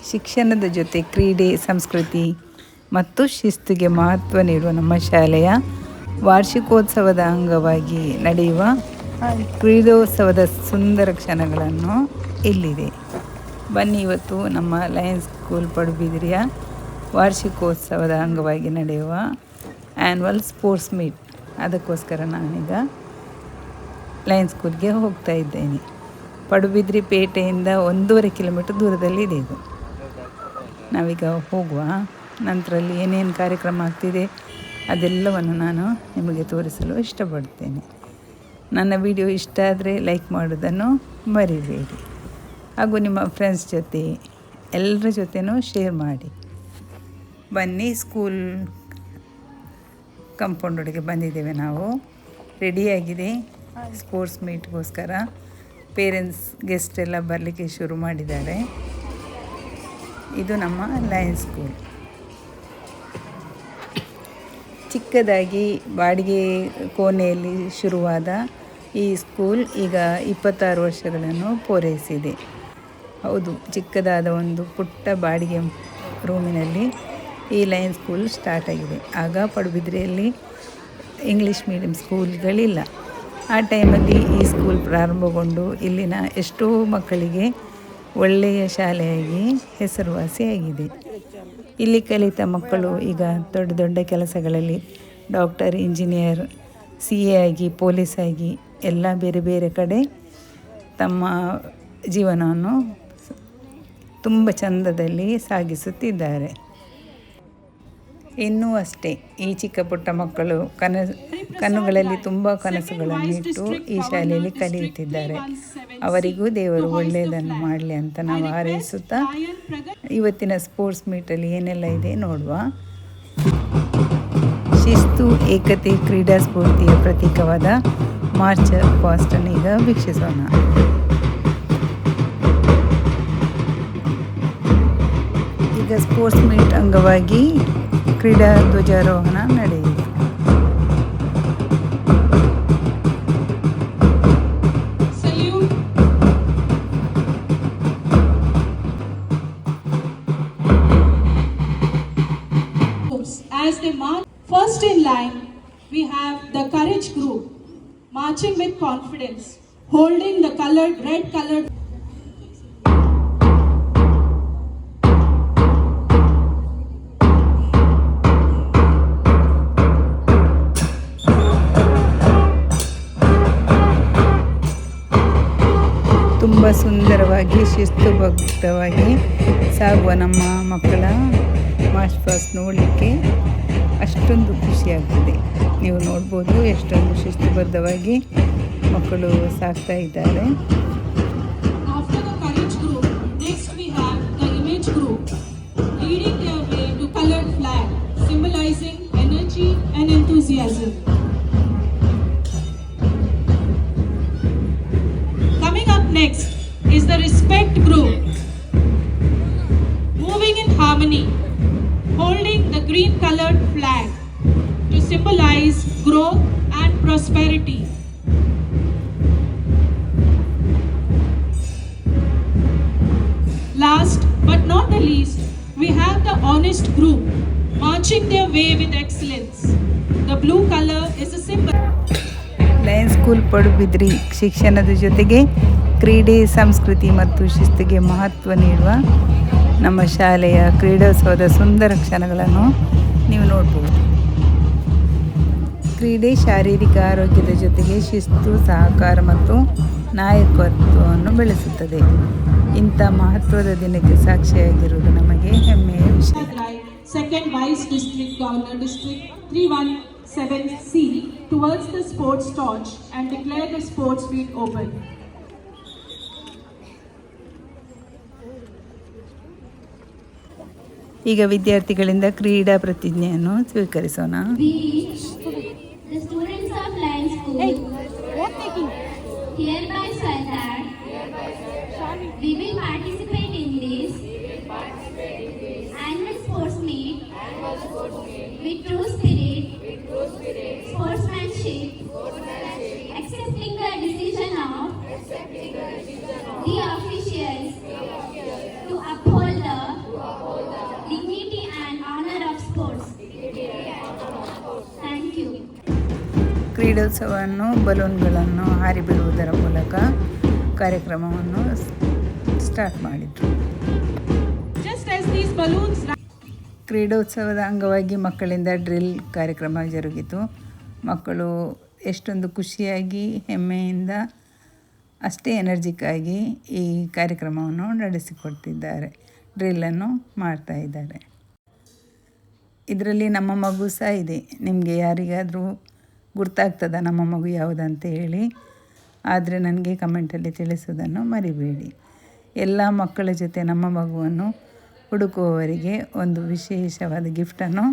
ಶಿಕ್ಷಣದ ಜೊತೆ ಕ್ರೀಡೆ, ಸಂಸ್ಕೃತಿ ಮತ್ತು ಶಿಸ್ತಿಗೆ ಮಹತ್ವ ನೀಡುವ ನಮ್ಮ ಶಾಲೆಯ ವಾರ್ಷಿಕೋತ್ಸವದ ಅಂಗವಾಗಿ ನಡೆಯುವ ಕ್ರೀಡೋತ್ಸವದ ಸುಂದರ ಕ್ಷಣಗಳನ್ನು ಇಲ್ಲಿದೆ. ಬನ್ನಿ, ಇವತ್ತು ನಮ್ಮ ಲಯನ್ಸ್ ಸ್ಕೂಲ್ ಪಡುಬಿದ್ರಿಯ ವಾರ್ಷಿಕೋತ್ಸವದ ಅಂಗವಾಗಿ ನಡೆಯುವ ಆ್ಯನ್ಯುವಲ್ ಸ್ಪೋರ್ಟ್ಸ್ ಮೀಟ್, ಅದಕ್ಕೋಸ್ಕರ ನಾನೀಗ ಲಯನ್ಸ್ ಸ್ಕೂಲ್ಗೆ ಹೋಗ್ತಾ ಇದ್ದೇನೆ. ಪಡುಬಿದ್ರಿ ಪೇಟೆಯಿಂದ 1.5 ಕಿಲೋಮೀಟರ್ ದೂರದಲ್ಲಿದೆ ಇದು. ನಾವೀಗ ಹೋಗುವ. ನಂತರಲ್ಲಿ ಏನೇನು ಕಾರ್ಯಕ್ರಮ ಆಗ್ತಿದೆ ಅದೆಲ್ಲವನ್ನು ನಾನು ನಿಮಗೆ ತೋರಿಸಲು ಇಷ್ಟಪಡ್ತೇನೆ. ನನ್ನ ವಿಡಿಯೋ ಇಷ್ಟ ಆದರೆ ಲೈಕ್ ಮಾಡೋದನ್ನು ಮರಿಬೇಡಿ. ಹಾಗೂ ನಿಮ್ಮ ಫ್ರೆಂಡ್ಸ್ ಜೊತೆ ಎಲ್ಲರ ಜೊತೆನೂ ಶೇರ್ ಮಾಡಿ. ಬನ್ನಿ, ಸ್ಕೂಲ್ ಕಾಂಪೌಂಡ್ ಒಳಗೆ ಬಂದಿದ್ದೇವೆ ನಾವು. ರೆಡಿಯಾಗಿದೆ ಸ್ಪೋರ್ಟ್ಸ್ ಮೀಟ್ಗೋಸ್ಕರ. ಪೇರೆಂಟ್ಸ್ ಗೆಸ್ಟ್ ಎಲ್ಲ ಬರಲಿಕ್ಕೆ ಶುರು ಮಾಡಿದ್ದಾರೆ. ಇದು ನಮ್ಮ ಲಯನ್ಸ್ ಸ್ಕೂಲ್. ಚಿಕ್ಕದಾಗಿ ಬಾಡಿಗೆ ಕೋಣೆಯಲ್ಲಿ ಶುರುವಾದ ಈ ಸ್ಕೂಲ್ ಈಗ 26 ವರ್ಷಗಳನ್ನು ಪೂರೈಸಿದೆ. ಹೌದು, ಚಿಕ್ಕದಾದ ಒಂದು ಪುಟ್ಟ ಬಾಡಿಗೆ ರೂಮಿನಲ್ಲಿ ಈ ಲಯನ್ಸ್ ಸ್ಕೂಲ್ ಸ್ಟಾರ್ಟ್ ಆಗಿದೆ. ಆಗ ಪಡುಬಿದ್ರಿಯಲ್ಲಿ ಇಂಗ್ಲೀಷ್ ಮೀಡಿಯಂ ಸ್ಕೂಲ್ಗಳಿಲ್ಲ. ಆ ಟೈಮಲ್ಲಿ ಈ ಸ್ಕೂಲ್ ಪ್ರಾರಂಭಗೊಂಡು ಇಲ್ಲಿನ ಎಷ್ಟೋ ಮಕ್ಕಳಿಗೆ ಒಳ್ಳೆಯ ಶಾಲೆಯಾಗಿ ಹೆಸರುವಾಸಿಯಾಗಿದೆ. ಇಲ್ಲಿ ಕಲಿತ ಮಕ್ಕಳು ಈಗ ದೊಡ್ಡ ದೊಡ್ಡ ಕೆಲಸಗಳಲ್ಲಿ ಡಾಕ್ಟರ್, ಇಂಜಿನಿಯರ್, CA ಆಗಿ, ಪೊಲೀಸ್ ಆಗಿ ಎಲ್ಲ ಬೇರೆ ಬೇರೆ ಕಡೆ ತಮ್ಮ ಜೀವನವನ್ನು ತುಂಬ ಚಂದದಲ್ಲಿ ಸಾಗಿಸುತ್ತಿದ್ದಾರೆ. ಇನ್ನೂ ಅಷ್ಟೇ, ಈ ಚಿಕ್ಕ ಪುಟ್ಟ ಮಕ್ಕಳು ಕಣ್ಣುಗಳಲ್ಲಿ ತುಂಬ ಕನಸುಗಳನ್ನಿಟ್ಟು ಈ ಶಾಲೆಯಲ್ಲಿ ಕಲಿಯುತ್ತಿದ್ದಾರೆ. ಅವರಿಗೂ ದೇವರು ಒಳ್ಳೆಯದನ್ನು ಮಾಡಲಿ ಅಂತ ನಾವು ಹಾರೈಸುತ್ತಾ ಇವತ್ತಿನ ಸ್ಪೋರ್ಟ್ಸ್ ಮೀಟಲ್ಲಿ ಏನೆಲ್ಲ ಇದೆ ನೋಡುವ. ಶಿಸ್ತು, ಏಕತೆ, ಕ್ರೀಡಾ ಸ್ಫೂರ್ತಿಯ ಪ್ರತೀಕವಾದ ಮಾರ್ಚ್ ಪಾಸ್ಟನ್ನು ಈಗ ವೀಕ್ಷಿಸೋಣ. ಈಗ ಸ್ಪೋರ್ಟ್ಸ್ ಮೀಟ್ ಅಂಗವಾಗಿ ಕ್ರೀಡಾ ಧ್ವಜಾರೋಹಣ ನಡೆಯಿತು. As they march first in line, we have the courage group marching with confidence, holding the red colored. ತುಂಬ ಸುಂದರವಾಗಿ ಶಿಸ್ತುಬದ್ಧವಾಗಿ ಸಾಗುವ ನಮ್ಮ ಮಕ್ಕಳ ಮಾರ್ಚ್ ಪಾಸ್ಟ್ ನೋಡಲಿಕ್ಕೆ ಅಷ್ಟೊಂದು ಖುಷಿಯಾಗ್ತದೆ. ನೀವು ನೋಡ್ಬೋದು ಎಷ್ಟೊಂದು ಶಿಸ್ತುಬದ್ಧವಾಗಿ ಮಕ್ಕಳು ಸಾಗ್ತಾ ಇದ್ದಾರೆ. After the courage group, next we have the image group leading their way to colored flag, symbolizing energy and enthusiasm. Coming up next is the respect group, moving in harmony, holding the green colored flag to symbolize growth and prosperity. Last but not the least, we have the honest group marching their way with excellence. The blue color is a symbol. Lions school Padubidri ಶಿಕ್ಷಣದ ಜೊತೆಗೆ ಕ್ರೀಡೆ, ಸಂಸ್ಕೃತಿ ಮತ್ತು ಶಿಸ್ತಿಗೆ ಮಹತ್ವ ನೀಡುವ ನಮ್ಮ ಶಾಲೆಯ ಕ್ರೀಡೋತ್ಸವದ ಸುಂದರ ಕ್ಷಣಗಳನ್ನು ನೀವು ನೋಡ್ಬೋದು. ಕ್ರೀಡೆ ಶಾರೀರಿಕ ಆರೋಗ್ಯದ ಜೊತೆಗೆ ಶಿಸ್ತು, ಸಹಕಾರ ಮತ್ತು ನಾಯಕತ್ವವನ್ನು ಬೆಳೆಸುತ್ತದೆ. ಇಂಥ ಮಹತ್ವದ ದಿನಕ್ಕೆ ಸಾಕ್ಷಿಯಾಗಿರುವುದು ನಮಗೆ ಹೆಮ್ಮೆಯ ವಿಷಯ. Second Vice District Governor, District 317C, towards the sports torch and declare the sports meet open. ಈಗ ವಿದ್ಯಾರ್ಥಿಗಳಿಂದ ಕ್ರೀಡಾ ಪ್ರತಿಜ್ಞೆಯನ್ನು ಸ್ವೀಕರಿಸೋಣ. The students of Lions School hereby swear that we will participate in this annual sports meet with true spirit, sportsmanship, accepting the decision of the officials to uphold the ಕ್ರೀಡೋತ್ಸವವನ್ನು ಬಲೂನ್ಗಳನ್ನು ಹಾರಿ ಬಿಡುವುದರ ಮೂಲಕ ಕಾರ್ಯಕ್ರಮವನ್ನು start ಮಾಡಿದರು. Just as these balloons ಕ್ರೀಡೋತ್ಸವದ ಅಂಗವಾಗಿ ಮಕ್ಕಳಿಂದ drill ಕಾರ್ಯಕ್ರಮ ಜರುಗಿತು. ಮಕ್ಕಳು ಎಷ್ಟೊಂದು ಖುಷಿಯಾಗಿ ಹೆಮ್ಮೆಯಿಂದ ಅಷ್ಟೇ ಎನರ್ಜಿಕ್ಕಾಗಿ ಈ ಕಾರ್ಯಕ್ರಮವನ್ನು ನಡೆಸಿಕೊಡ್ತಿದ್ದಾರೆ, ಡ್ರಿಲ್ಲನ್ನು ಮಾಡ್ತಾ ಇದ್ದಾರೆ. ಇದರಲ್ಲಿ ನಮ್ಮ ಮಗು ಸಹ ಇದೆ. ನಿಮಗೆ ಯಾರಿಗಾದರೂ ಗುರ್ತಾಗ್ತದ ನಮ್ಮ ಮಗು ಯಾವುದಂತ ಹೇಳಿ, ಆದರೆ ನನಗೆ ಕಮೆಂಟಲ್ಲಿ ತಿಳಿಸೋದನ್ನು ಮರಿಬೇಡಿ. ಎಲ್ಲ ಮಕ್ಕಳ ಜೊತೆ ನಮ್ಮ ಮಗುವನ್ನು ಹುಡುಕುವವರಿಗೆ ಒಂದು ವಿಶೇಷವಾದ ಗಿಫ್ಟನ್ನು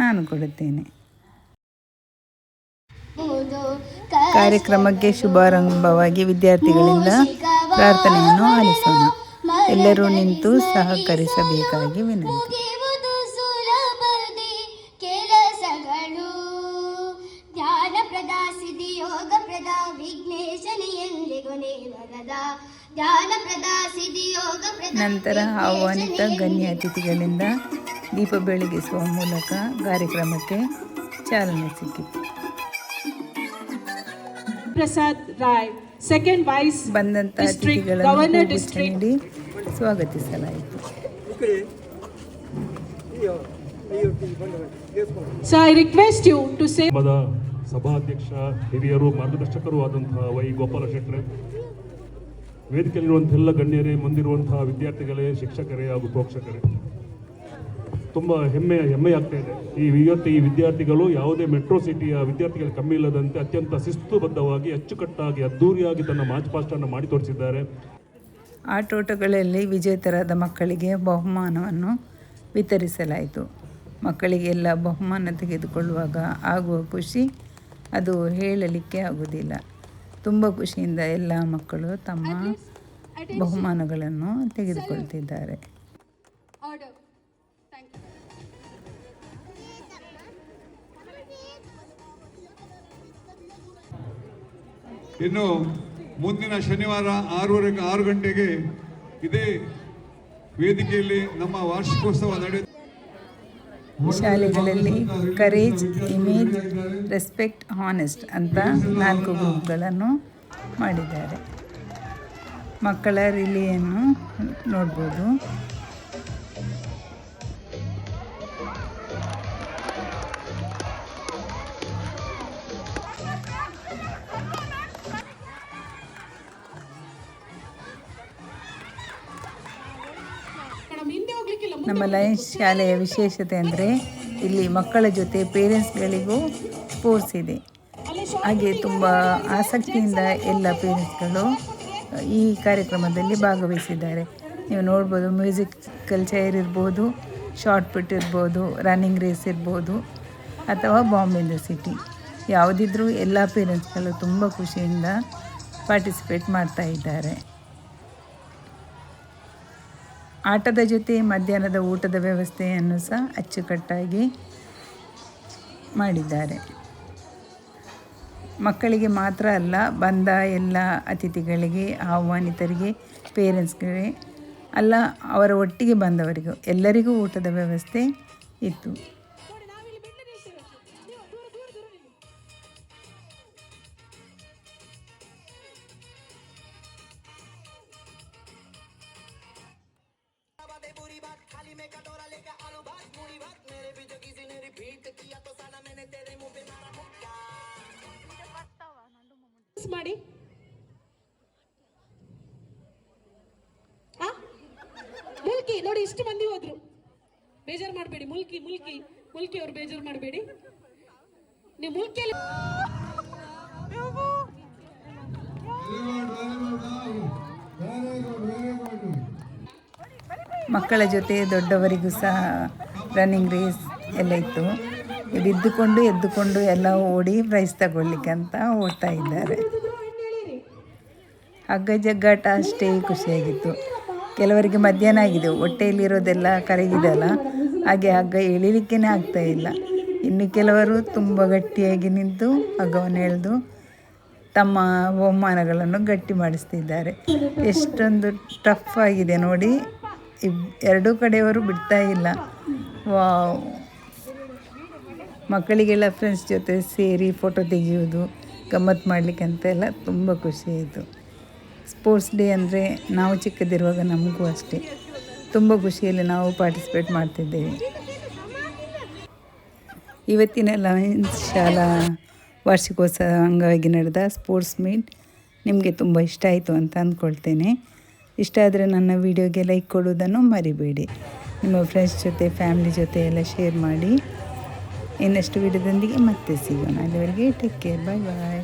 ನಾನು ಕೊಡುತ್ತೇನೆ. ಕಾರ್ಯಕ್ರಮಕ್ಕೆ ಶುಭಾರಂಭವಾಗಿ ವಿದ್ಯಾರ್ಥಿಗಳಿಂದ ಪ್ರಾರ್ಥನೆಯನ್ನು ಆಲಿಸೋಣ. ಎಲ್ಲರೂ ನಿಂತು ಸಹಕರಿಸಬೇಕಾಗಿ ವಿನಂತಿ. ನಂತರ ಆಹ್ವಾನಿತ ಗಣ್ಯ ಅತಿಥಿಗಳಿಂದ ದೀಪ ಬೆಳಗಿಸುವ ಮೂಲಕ ಕಾರ್ಯಕ್ರಮಕ್ಕೆ ಚಾಲನೆ ಸಿಕ್ಕಿತು. ಪ್ರಸಾದ್ ರಾಯ್, ಸೆಕೆಂಡ್ ವೈಸ್ ಬಂದಂಥ ಅತಿಥಿಗಳನ್ನು ಹೂಗುಚ್ಛ ನೀಡಿ ಸ್ವಾಗತಿಸಲಾಯಿತು. So I request you to say ಸಭಾಧ್ಯಕ್ಷ, ಹಿರಿಯರು, ಮಾರ್ಗದರ್ಶಕರು ಆದಂತಹ ವೈ ಗೋಪಾಲ ಶೆಟ್ಟರೆ, ವೇದಿಕೆಯಲ್ಲಿರುವಂಥ ಎಲ್ಲ ಗಣ್ಯರೇ, ಮುಂದಿರುವಂತಹ ವಿದ್ಯಾರ್ಥಿಗಳೇ, ಶಿಕ್ಷಕರೇ ಹಾಗೂ ಪೋಷಕರೇ, ತುಂಬ ಹೆಮ್ಮೆಯಾಗ್ತಾ ಇದೆ. ಇವತ್ತು ಈ ವಿದ್ಯಾರ್ಥಿಗಳು ಯಾವುದೇ ಮೆಟ್ರೋ ಸಿಟಿಯ ವಿದ್ಯಾರ್ಥಿಗಳು ಕಮ್ಮಿ ಇಲ್ಲದಂತೆ ಅತ್ಯಂತ ಶಿಸ್ತುಬದ್ಧವಾಗಿ, ಅಚ್ಚುಕಟ್ಟಾಗಿ, ಅದ್ಧೂರಿಯಾಗಿ ತನ್ನ ಮಾರ್ಚ್ ಪಾಸ್ಟನ್ನು ಮಾಡಿ ತೋರಿಸಿದ್ದಾರೆ. ಆಟೋಟಗಳಲ್ಲಿ ವಿಜೇತರಾದ ಮಕ್ಕಳಿಗೆ ಬಹುಮಾನವನ್ನು ವಿತರಿಸಲಾಯಿತು. ಮಕ್ಕಳಿಗೆಲ್ಲ ಬಹುಮಾನ ತೆಗೆದುಕೊಳ್ಳುವಾಗ ಆಗುವ ಖುಷಿ ಅದು ಹೇಳಲಿಕ್ಕೆ ಆಗುವುದಿಲ್ಲ. ತುಂಬ ಖುಷಿಯಿಂದ ಎಲ್ಲ ಮಕ್ಕಳು ತಮ್ಮ ಬಹುಮಾನಗಳನ್ನು ತೆಗೆದುಕೊಳ್ತಿದ್ದಾರೆ. ಇನ್ನು ಮುಂದಿನ ಶನಿವಾರ 6 ಗಂಟೆಗೆ ಇದೇ ವೇದಿಕೆಯಲ್ಲಿ ನಮ್ಮ ವಾರ್ಷಿಕೋತ್ಸವ ನಡೆಯುತ್ತೆ. ಶಾಲೆಗಳಲ್ಲಿ ಕರೇಜ್, ಇಮೇಜ್, ರೆಸ್ಪೆಕ್ಟ್, ಹಾನೆಸ್ಟ್ ಅಂತ 4 ಗ್ರೂಪ್ಗಳನ್ನು ಮಾಡಿದ್ದಾರೆ. ಮಕ್ಕಳ ರಿಲಿಯನ್ನು ನೋಡ್ಬೋದು. ನಮ್ಮ ಲಯನ್ಸ್ ಶಾಲೆಯ ವಿಶೇಷತೆ ಅಂದರೆ ಇಲ್ಲಿ ಮಕ್ಕಳ ಜೊತೆ ಪೇರೆಂಟ್ಸ್ಗಳಿಗೂ ಸ್ಪೋರ್ಟ್ಸ್ ಇದೆ. ಹಾಗೆ ತುಂಬ ಆಸಕ್ತಿಯಿಂದ ಎಲ್ಲ ಪೇರೆಂಟ್ಸ್ಗಳು ಈ ಕಾರ್ಯಕ್ರಮದಲ್ಲಿ ಭಾಗವಹಿಸಿದ್ದಾರೆ. ನೀವು ನೋಡ್ಬೋದು, ಮ್ಯೂಸಿಕಲ್ ಚೇರ್ ಇರ್ಬೋದು, ಶಾರ್ಟ್ ಪುಟ್ ಇರ್ಬೋದು, ರನ್ನಿಂಗ್ ರೇಸ್ ಇರ್ಬೋದು, ಅಥವಾ ಬಾಂಬ್ ಇನ್ ದ ಸಿಟಿ, ಯಾವುದಿದ್ರೂ ಎಲ್ಲ ಪೇರೆಂಟ್ಸ್ಗಳು ತುಂಬ ಖುಷಿಯಿಂದ ಪಾರ್ಟಿಸಿಪೇಟ್ ಮಾಡ್ತಾ ಇದ್ದಾರೆ. ಆಟದ ಜೊತೆ ಮಧ್ಯಾಹ್ನದ ಊಟದ ವ್ಯವಸ್ಥೆಯನ್ನು ಸಹ ಅಚ್ಚುಕಟ್ಟಾಗಿ ಮಾಡಿದ್ದಾರೆ. ಮಕ್ಕಳಿಗೆ ಮಾತ್ರ ಅಲ್ಲ, ಬಂದ ಎಲ್ಲ ಅತಿಥಿಗಳಿಗೆ, ಆಹ್ವಾನಿತರಿಗೆ, ಪೇರೆಂಟ್ಸ್ಗೆ ಅಲ್ಲ, ಅವರ ಒಟ್ಟಿಗೆ ಬಂದವರಿಗೂ ಎಲ್ಲರಿಗೂ ಊಟದ ವ್ಯವಸ್ಥೆ ಇತ್ತು. ಮಾಡಿ ಮುಲ್ಕಿ ನೋಡಿ, ಇಷ್ಟು ಮಂದಿ ಹೋದ್ರು, ಬೇಜಾರು ಮಾಡಬೇಡಿ. ಮುಲ್ಕಿ ಅವ್ರು ಬೇಜಾರು ಮಾಡಬೇಡಿ. ನೀವು ಮುಲ್ಕಿಯಲ್ಲಿ ಮಕ್ಕಳ ಜೊತೆ ದೊಡ್ಡವರಿಗೂ ಸಹ ರನ್ನಿಂಗ್ ರೇಸ್ ಎಲ್ಲ ಇತ್ತು. ಬಿದ್ದುಕೊಂಡು ಎದ್ದುಕೊಂಡು ಎಲ್ಲ ಓಡಿ ಪ್ರೈಸ್ ತಗೊಳ್ಳಿಕ್ಕೆ ಅಂತ ಓಡ್ತಾ ಇದ್ದಾರೆ. ಹಗ್ಗ ಜಗ್ಗಾಟ ಅಷ್ಟೇ ಖುಷಿಯಾಗಿತ್ತು. ಕೆಲವರಿಗೆ ಮಧ್ಯಾಹ್ನ ಆಗಿದೆ, ಹೊಟ್ಟೆಯಲ್ಲಿರೋದೆಲ್ಲ ಕರಗಿದಲ್ಲ, ಹಾಗೆ ಹಗ್ಗ ಎಳಿಲಿಕ್ಕೇ ಆಗ್ತಾ ಇಲ್ಲ. ಇನ್ನು ಕೆಲವರು ತುಂಬ ಗಟ್ಟಿಯಾಗಿ ನಿಂತು ಹಗ್ಗವನ್ನು ಎಳೆದು ತಮ್ಮ ಬಹುಮಾನಗಳನ್ನು ಗಟ್ಟಿ ಮಾಡಿಸ್ತಿದ್ದಾರೆ. ಎಷ್ಟೊಂದು ಟಫ್ ಆಗಿದೆ ನೋಡಿ, ಎರಡೂ ಕಡೆಯವರು ಬಿಡ್ತಾ ಇಲ್ಲ. ವಾವ್! ಮಕ್ಕಳಿಗೆಲ್ಲ ಫ್ರೆಂಡ್ಸ್ ಜೊತೆ ಸೇರಿ ಫೋಟೋ ತೆಗೆಯೋದು ಗಮ್ಮತ್ತು ಮಾಡಲಿಕ್ಕೆ ಅಂತೆಲ್ಲ ತುಂಬ ಖುಷಿ ಆಯಿತು. ಸ್ಪೋರ್ಟ್ಸ್ ಡೇ ಅಂದರೆ ನಾವು ಚಿಕ್ಕದಿರುವಾಗ ನಮಗೂ ಅಷ್ಟೇ ತುಂಬ ಖುಷಿಯಲ್ಲಿ ನಾವು ಪಾರ್ಟಿಸಿಪೇಟ್ ಮಾಡ್ತಿದ್ದೇವೆ. ಇವತ್ತಿನ ಲಯನ್ಸ್ ಶಾಲಾ ವಾರ್ಷಿಕೋತ್ಸವ ಅಂಗವಾಗಿ ನಡೆದ ಸ್ಪೋರ್ಟ್ಸ್ ಮೀಟ್ ನಿಮಗೆ ತುಂಬ ಇಷ್ಟ ಆಯಿತು ಅಂತ ಅಂದ್ಕೊಳ್ತೇನೆ. ಇಷ್ಟ ಆದರೆ ನನ್ನ ವಿಡಿಯೋಗೆ ಲೈಕ್ ಕೊಡುವುದನ್ನು ಮರಿಬೇಡಿ. ನಿಮ್ಮ ಫ್ರೆಂಡ್ಸ್ ಜೊತೆ ಫ್ಯಾಮಿಲಿ ಜೊತೆ ಎಲ್ಲ ಶೇರ್ ಮಾಡಿ. ಇನ್ನಷ್ಟು ವಿಡಿಯೋದೊಂದಿಗೆ ಮತ್ತೆ ಸಿಗೋಣ. ಅಲ್ಲಿವರೆಗೆ ಟೇಕ್ ಕೇರ್. ಬಾಯ್ ಬಾಯ್.